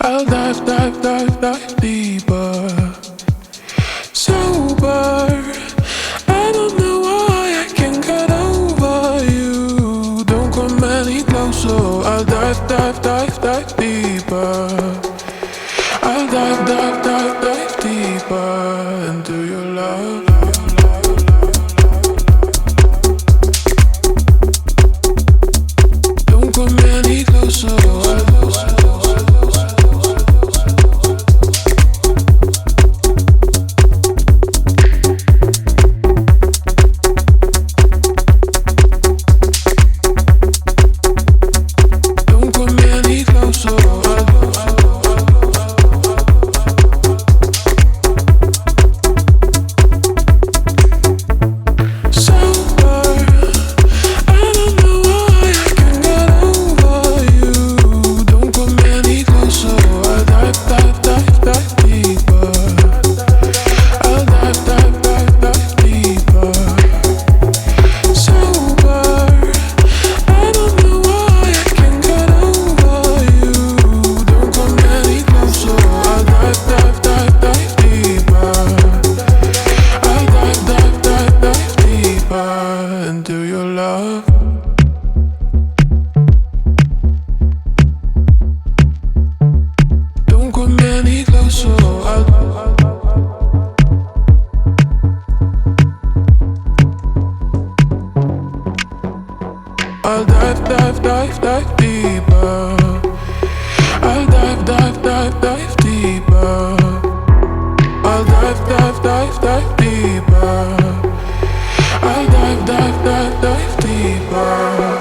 I'll dive deeper. Sober, I don't know why I can't get over you. Don't come any closer. I'll dive deeper. I'll dive deeper into your love. Don't come any closer. I'll dive deeper. I'll dive deeper. I'll dive deeper. I'll dive deeper.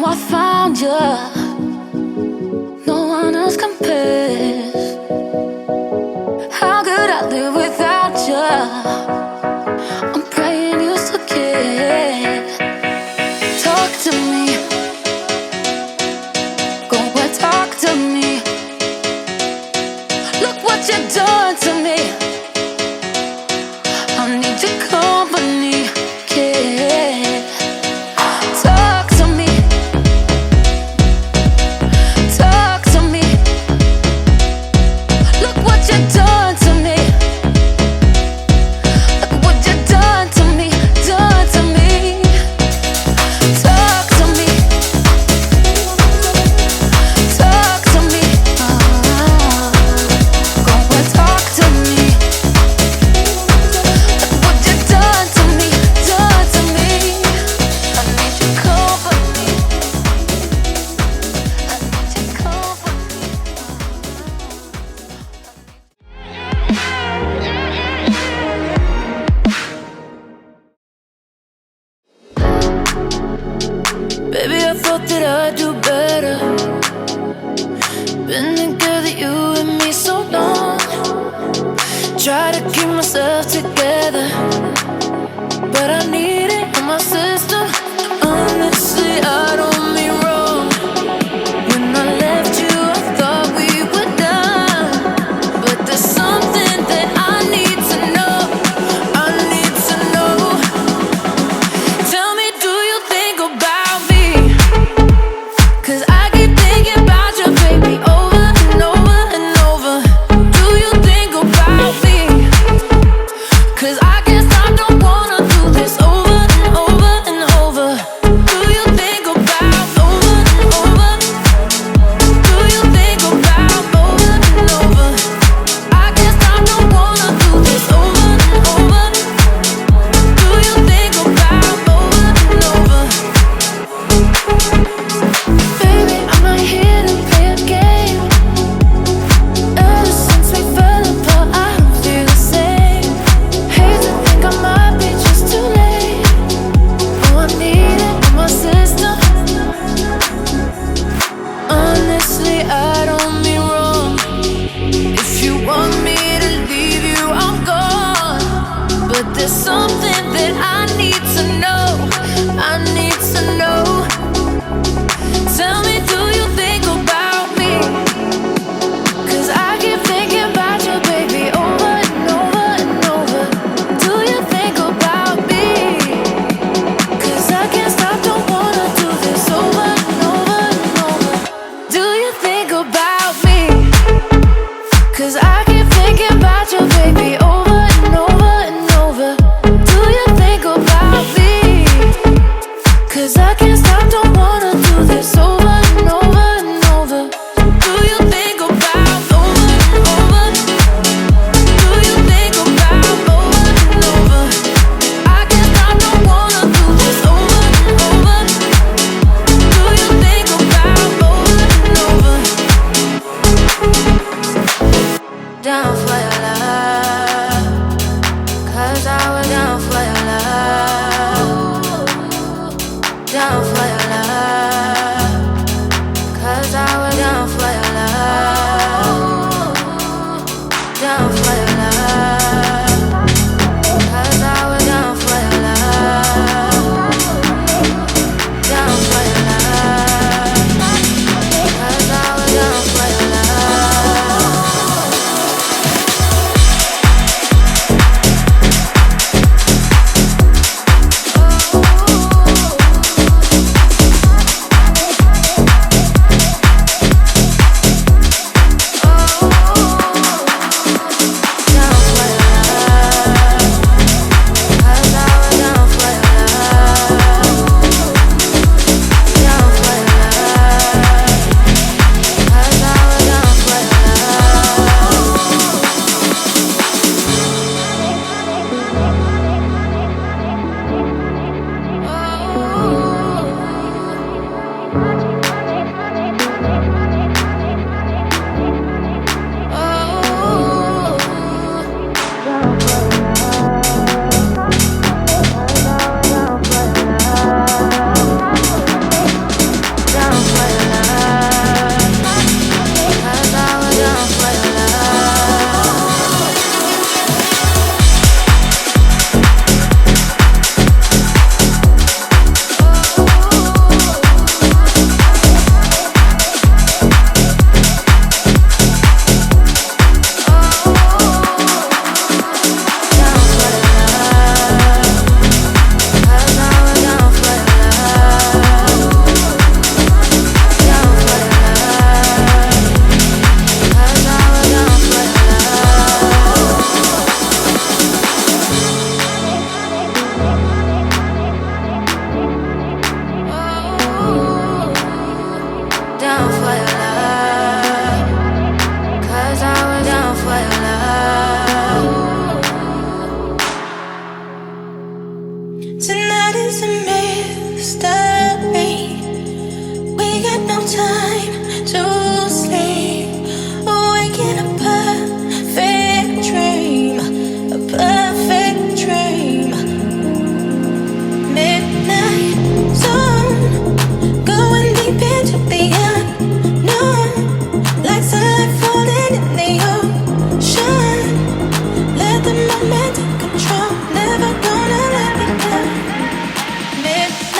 Now I found you, no one else compares. How could I live without you? I'm praying you still care. Talk to me, go and talk to me. Look what you're doing to me. I need your company, yeah. Talk to me, talk to me. Look what you're doing to me. Look what you're doing to me, doing to me. Talk to me, talk to me. Go and talk to me. Look what you're doing to me, doing to me. I need your company. I need your company. Baby, I thought that I'd do better. Been together, you and me, so long. Try to keep myself together, but I need it in my system. Honestly, I don't mean wrong. When I left you, I thought we were done, but there's something that I need to know. I need to know. Tell me, do you think about me? 'Cause I keep thinking about you, baby, over and over and over. Do you think about me? 'Cause I can't stop, don't wanna do this over and over and over. Do you think about over and over? Do you think about over and over? I can't stop, don't wanna do this over and over. Do you think about over and over? Baby, I'm not here to play a game. Ever since we fell apart, I don't feel the same. Hate to think I might be just too late. Oh, I need it in my system. Honestly, I don't mean wrong. If you want me to leave you, I'm gone. But there's something that I need to know. I need to know. Tell me, do you think about me? 'Cause I keep thinking about you, baby, over and over and over. Do you think about me? 'Cause I can't stop, don't wanna do this over and over and over. Do you think about me? 'Cause I keep thinking about you, baby, over and over and over. Do you think about me? 'Cause I can't stop, don't wanna do this over and over and over. Do you think about over and over? Do you think about over and over? I can't stop, don't wanna do this over and over. Do you think about over and over? Down for your love, 'cause I was down for your love. Down for your love, 'cause I was down for your love. Down for your love, 'cause I was down for your love. Down for your love, 'cause I was down for your love. control. Never gonna let me go. Midnight.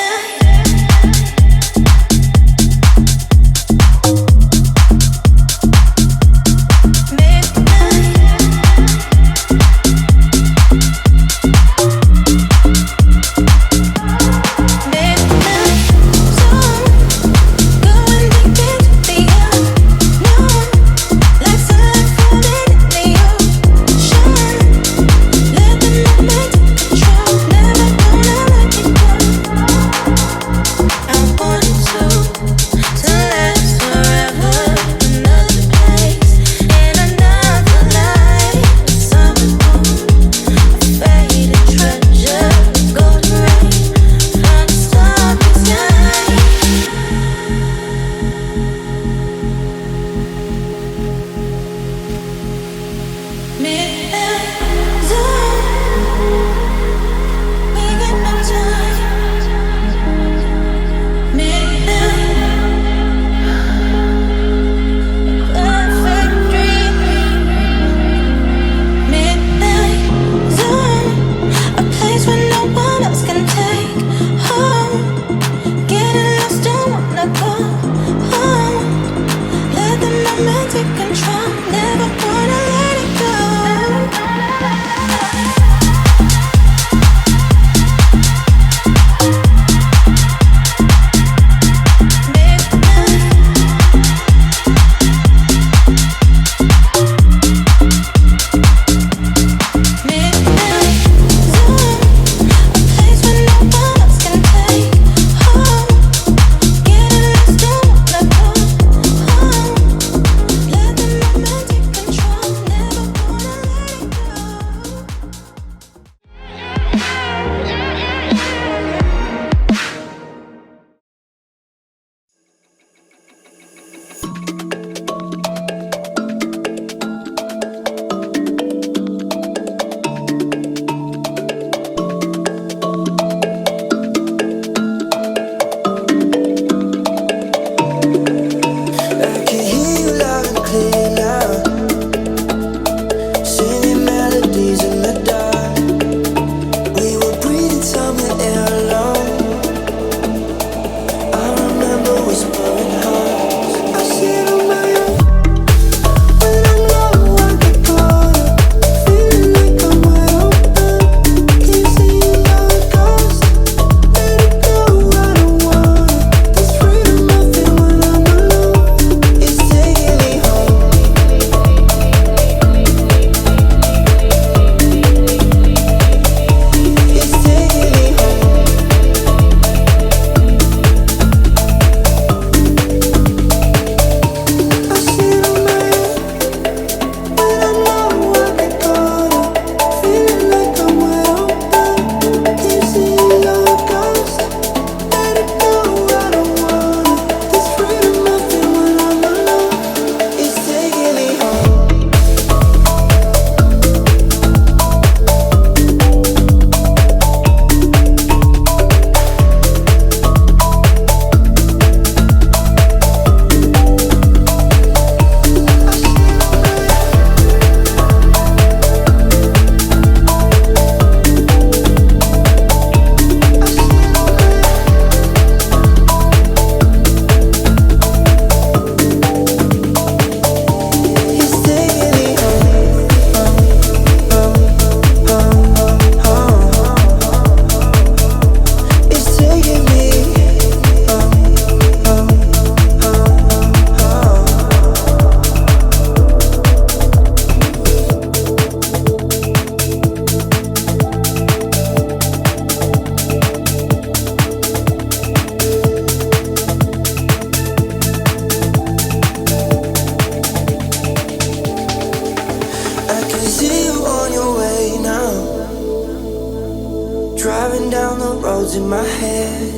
roads in my head.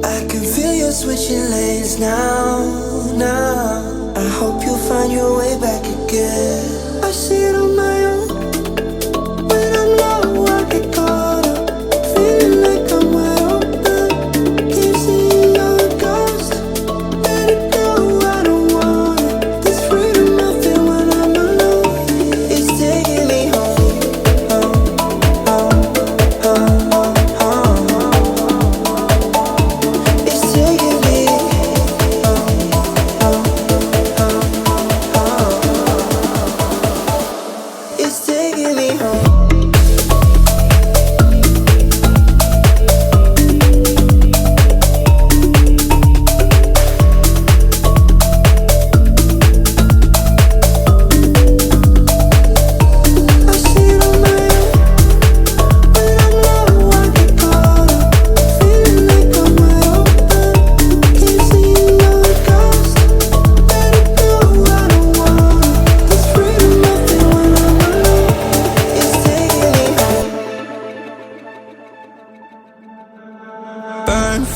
I can feel you switching lanes now. I hope you'll find your way back again. I see it on my own. When I'm low, I get caught up, feeling like I'm wide open. Keep seeing your ghost. Let it go, I don't want it. This freedom I feel when I'm alone, it's taking me home.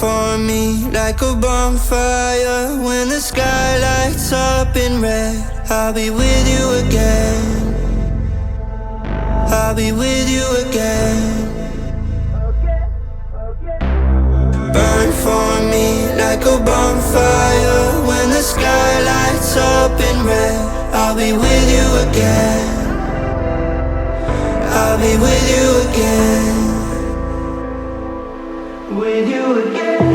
for me like a bonfire. When the sky lights up in red, I'll be with you again. I'll be with you again. Burn for me like a bonfire. When the sky lights up in red, I'll be with you again. I'll be with you again. With you again.